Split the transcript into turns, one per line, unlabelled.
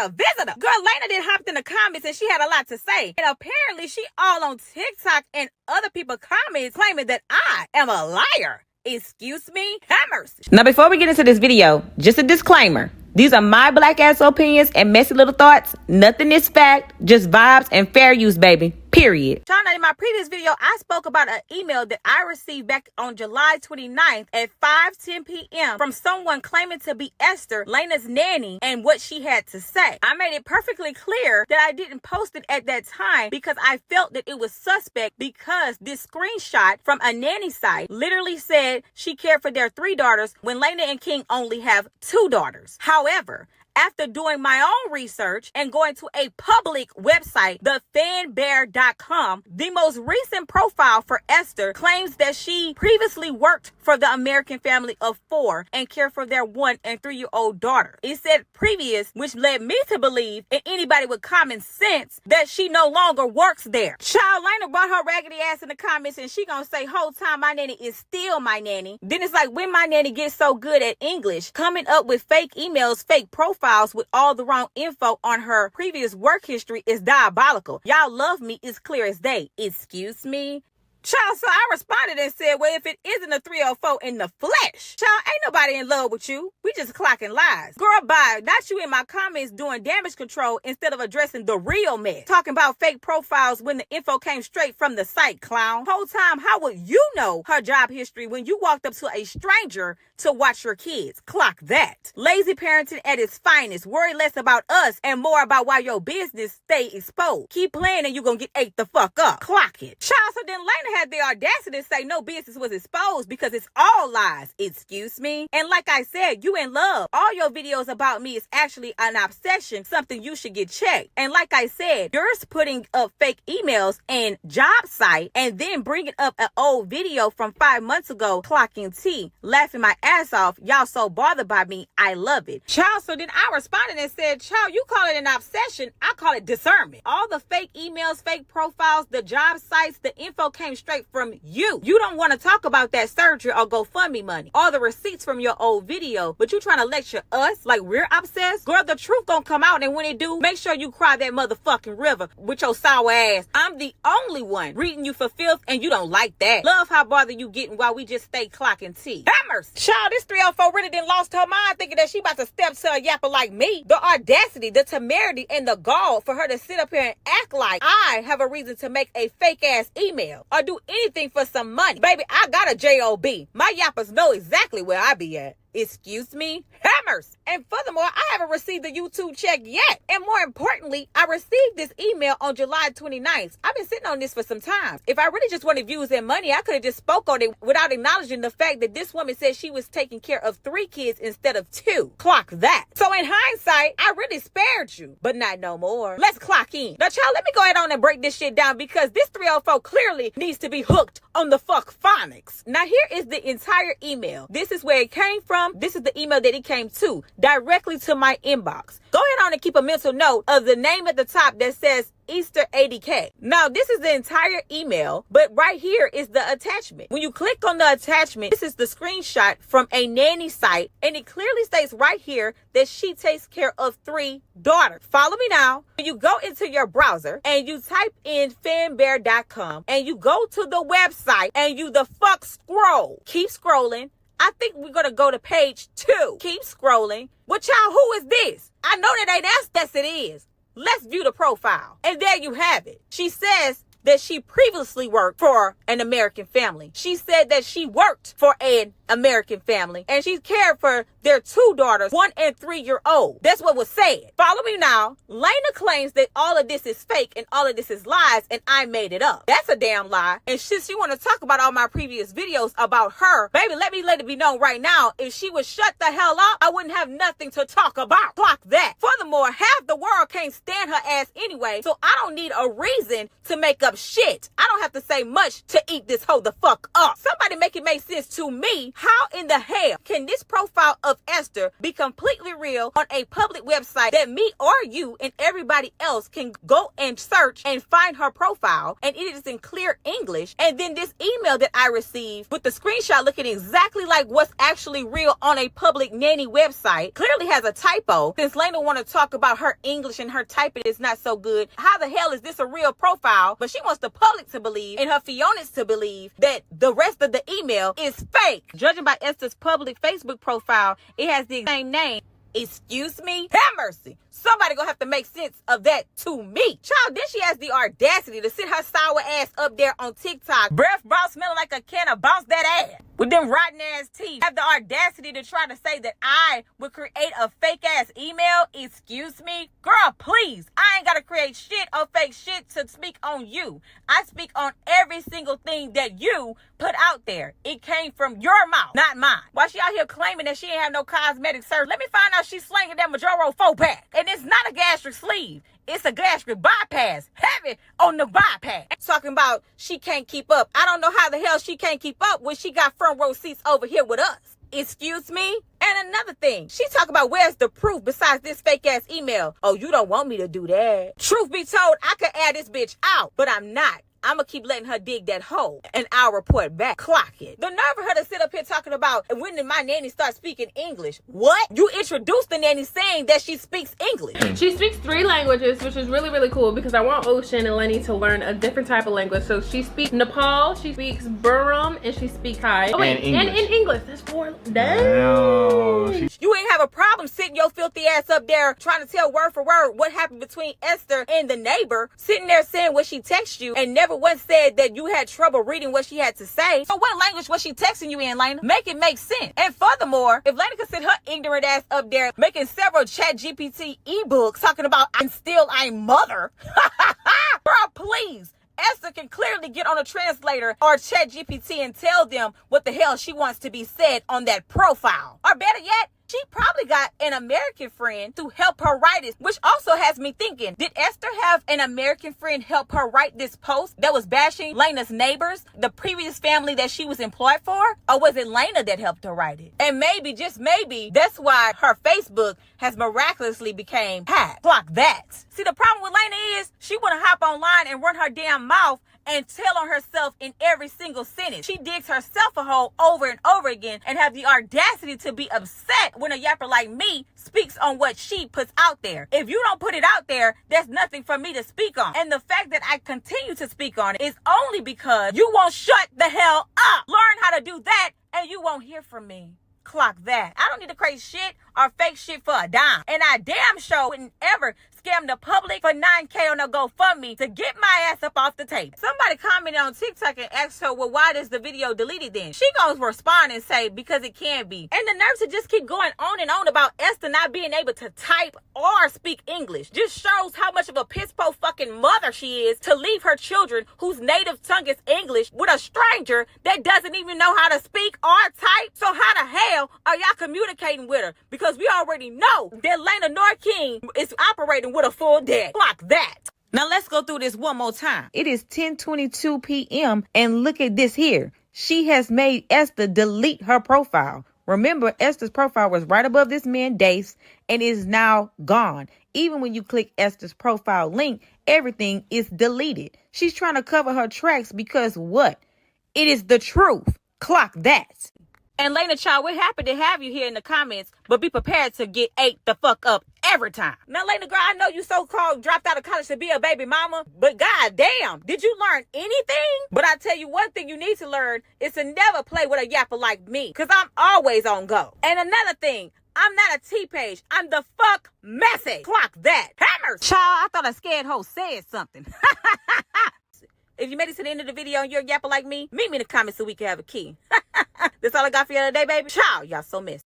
a visitor. Girl, LAINA then hopped in the comments and she had a lot to say. And apparently she all on TikTok and other people comments claiming that I am a liar. Excuse me? Hammers. Now, before we get into this video, just a disclaimer. These are my black ass opinions and messy little thoughts. Nothing is fact, just vibes and fair use, baby. Period. Y'all, in my previous video, I spoke about an email that I received back on July 29th at 5:10 p.m. from someone claiming to be Esther, LAINA's nanny, and what she had to say. I made it perfectly clear that I didn't post it at that time because I felt that it was suspect because this screenshot from a nanny site literally said she cared for their 3 daughters when LAINA and King only have 2 daughters. However, after doing my own research and going to a public website, thefanbear.com, the most recent profile for Esther claims that she previously worked for the American family of 4 and cared for their 1 and 3-year-old daughter. It said previous, which led me to believe, and anybody with common sense, that she no longer works there. Child, LAINA brought her raggedy ass in the comments and she gonna say, whole time my nanny is still my nanny. Then it's like, when my nanny gets so good at English, coming up with fake emails, fake profiles, with all the wrong info on her previous work history is diabolical. Y'all love me, it's clear as day. Excuse me? Child, so I responded and said, well, if it isn't a 304 in the flesh, child, ain't nobody in love with you. We just clocking lies. Girl, bye. Not you in my comments doing damage control instead of addressing the real mess. Talking about fake profiles when the info came straight from the site, clown. Whole time, how would you know her job history when you walked up to a stranger to watch your kids? Clock that. Lazy parenting at its finest. Worry less about us and more about why your business stay exposed. Keep playing and you gonna get ate the fuck up. Clock it. Child, so then LAINA had the audacity to say no business was exposed because it's all lies. Excuse me? And like I said, you in love. All your videos about me is actually an obsession, something you should get checked. And like I said, you're putting up fake emails and job site and then bringing up an old video from 5 months ago, clocking tea, laughing my ass off. Y'all so bothered by me. I love it. Child, so then I responded and said, child, you call it an obsession. I call it discernment. All the fake emails, fake profiles, the job sites, the info came straight from you. You don't want to talk about that surgery or GoFundMe money, all the receipts from your old video, but you trying to lecture us like we're obsessed? Girl, the truth gonna come out, and when it do, make sure you cry that motherfucking river with your sour ass. I'm the only one reading you for filth, and you don't like that. Love how bothered you getting while we just stay clocking tea. Hammers! Child, this 304 really done lost her mind thinking that she about to step to a yapper like me. The audacity, the temerity, and the gall for her to sit up here and act like I have a reason to make a fake ass email or do anything for some money. Baby, I got a job. My yappers know exactly where I be at. Excuse me? Hammers! And furthermore, I haven't received the YouTube check yet. And more importantly, I received this email on July 29th. I've been sitting on this for some time. If I really just wanted views and money, I could have just spoke on it without acknowledging the fact that this woman said she was taking care of 3 kids instead of 2. Clock that. So in hindsight, I really spared you, but not no more. Let's clock in. Now, child, let me go ahead on and break this shit down because this 304 clearly needs to be hooked on the fuck phonics. Now, here is the entire email. This is where it came from. This is the email that it came to, directly to my inbox. Go ahead on and keep a mental note of the name at the top that says Easter 80K. Now, this is the entire email, but right here is the attachment. When you click on the attachment, this is the screenshot from a nanny site, and it clearly states right here that she takes care of 3 daughters. Follow me now. When you go into your browser and you type in fanbear.com and you go to the website and you the fuck scroll. Keep scrolling. I think we're going to go to page 2. Keep scrolling. Well, child, who is this? I know that ain't us. Yes, it is. Let's view the profile. And there you have it. She says that she previously worked for an American family. She said that she worked for an American family and she cared for their 2 daughters, 1 and 3-year-old. That's what was said. Follow me now. LAINA claims that all of this is fake and all of this is lies and I made it up. That's a damn lie. And since you want to talk about all my previous videos about her, baby, let it be known right now, if she would shut the hell up, I wouldn't have nothing to talk about. Clock that. Furthermore, half the world can't stand her ass anyway, so I don't need a reason to make up shit. I don't have to say much to eat this hoe the fuck up. Somebody make it make sense to me. How in the hell can this profile of of Esther be completely real on a public website that me or you and everybody else can go and search and find her profile, and it is in clear English. And then this email that I received with the screenshot looking exactly like what's actually real on a public nanny website clearly has a typo. Since LAINA want to talk about her English and her typing is not so good, how the hell is this a real profile? But she wants the public to believe and her Fionas to believe that the rest of the email is fake. Judging by Esther's public Facebook profile, it has the same name. Excuse me? Have mercy. Somebody gonna have to make sense of that to me. Child, then she has the audacity to sit her sour ass up there on TikTok, breath ball smelling like a can of bounce that ass with them rotten ass teeth. Have the audacity to try to say that I would create a fake ass email. Excuse me? Girl, please. I ain't gotta create shit or fake shit to speak on you. I speak on every single thing that you put out there. It came from your mouth, not mine. Why she out here claiming that she ain't have no cosmetic surgery? Let me find out she's slinging that Majoro 4-pack. And it's not a gastric sleeve. It's a gastric bypass. Heavy on the bypass. Talking about she can't keep up. I don't know how the hell she can't keep up when she got front row seats over here with us. Excuse me? And another thing, she talk about where's the proof besides this fake ass email. Oh, you don't want me to do that. Truth be told, I could add this bitch out, but I'm not. I'm going to keep letting her dig that hole, and I'll report back. Clock it. The nerve of her to sit up here talking about when did my nanny start speaking English? What? You introduced the nanny saying that she speaks English.
She speaks 3 languages, which is really, really cool because I want Ocean and Lenny to learn a different type of language. So she speaks Nepal, she speaks Burma, and she speaks Thai. Oh, wait, and in English. That's 4. Dang.
You ain't have a problem sitting your filthy ass up there trying to tell word for word what happened between Esther and the neighbor, sitting there saying what she texted you and never once said that you had trouble reading what she had to say. So what language was she texting you in, LAINA? Make it make sense. And furthermore, if LAINA could sit her ignorant ass up there making several ChatGPT ebooks talking about I'm mother, bro, please. Esther can clearly get on a translator or ChatGPT and tell them what the hell she wants to be said on that profile. Or better yet, she probably got an American friend to help her write it, which also has me thinking, did Esther have an American friend help her write this post that was bashing LAINA's neighbors, the previous family that she was employed for? Or was it LAINA that helped her write it? And maybe, just maybe, that's why her Facebook has miraculously became hacked. Clock that. See, the problem with LAINA is she want to hop online and run her damn mouth and tell on herself in every single sentence. She digs herself a hole over and over again and have the audacity to be upset when a yapper like me speaks on what she puts out there. If you don't put it out there, there's nothing for me to speak on. And the fact that I continue to speak on it is only because you won't shut the hell up. Learn how to do that and you won't hear from me. Clock that. I don't need to create shit or fake shit for a dime. And I damn sure wouldn't ever scam the public for $9K on a GoFundMe to get my ass up off the table. Somebody commented on TikTok and asked her, well, why does the video deleted then? She gonna respond and say, because it can be. And the nerve to just keep going on and on about Esther not being able to type or speak English just shows how much of a piss-po fucking mother she is to leave her children whose native tongue is English with a stranger that doesn't even know how to speak or type. So how the hell are y'all communicating with her? Because we already know that LAINA Norking is operating with a full deck. Block that. Now let's go through this one more time. It is 10:22 p.m. and look at this here. She has made Esther delete her profile. Remember, Esther's profile was right above this man Dace and is now gone. Even when you click Esther's profile link, everything is deleted. She's trying to cover her tracks because what? It is the truth. Clock that. And LAINA, child, we're happy to have you here in the comments, but be prepared to get ate the fuck up every time. Now, LAINA, girl, I know you so-called dropped out of college to be a baby mama, but goddamn, did you learn anything? But I tell you one thing you need to learn is to never play with a yapper like me, because I'm always on go. And another thing, I'm not a T-page. I'm the fuck message. Clock that. Hammers. Child, I thought a scared hoe said something. If you made it to the end of the video and you're a yapper like me, meet me in the comments so we can have a key. That's all I got for you today, baby. Ciao, y'all so messy.